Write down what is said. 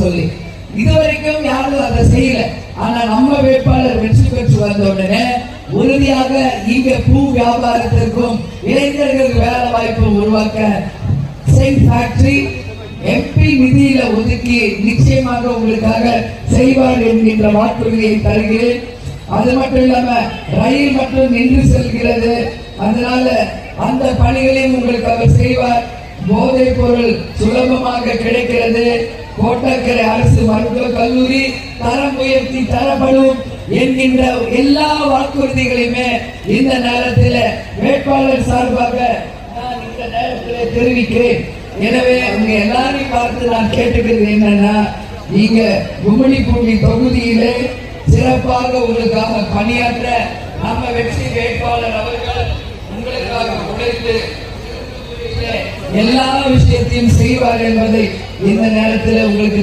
சொல்லி இதுவரைக்கும் யாரும் அதை செய்யல. ஆனா நம்ம வேட்பாளர் வெற்றி பெற்று வந்த உடனே உறுதியாக இங்க பூ வியாபாரத்திற்கும் இளைஞர்களுக்கு வேலை வாய்ப்பு உருவாக்க ஃபேக்டரி எம்பி நிதியில ஒதுக்கி நிச்சயமாக உங்களுக்காக செய்வார் என்கின்ற வாக்குறுதியை தருகிறேன். அது மட்டும் இல்லாம ரயில் மட்டும் நின்று செல்கிறது, அதனால அந்த பணிகளையும் உங்களுக்கு அவர் செய்வார். போதைப் பொருள் சுலபமாக கிடைக்கிறது. கோட்டக்கரை அரசு மருத்துவக் கல்லூரி தரம் உயர்த்தி தரப்படும் என்கின்ற எல்லா வாக்குறுதிகளையுமே இந்த நேரத்தில் வேட்பாளர் சார்பாக நான் இந்த நேரத்தில் தெரிவிக்கிறேன். எனவே உங்க எல்லாரையும் பார்த்து நான் கேட்டுக்கிறது என்னன்னா, நீங்க கும்மிடிப்பூண்டி தொகுதியிலே சிறப்பாக உங்களுக்காக பணியாற்ற நம்ம வெற்றி வேட்பாளர் அவர்கள் உங்களுக்காக உழைத்து எல்லா விஷயத்தையும் செய்வார் என்பதை இந்த நேரத்தில் உங்களுக்கு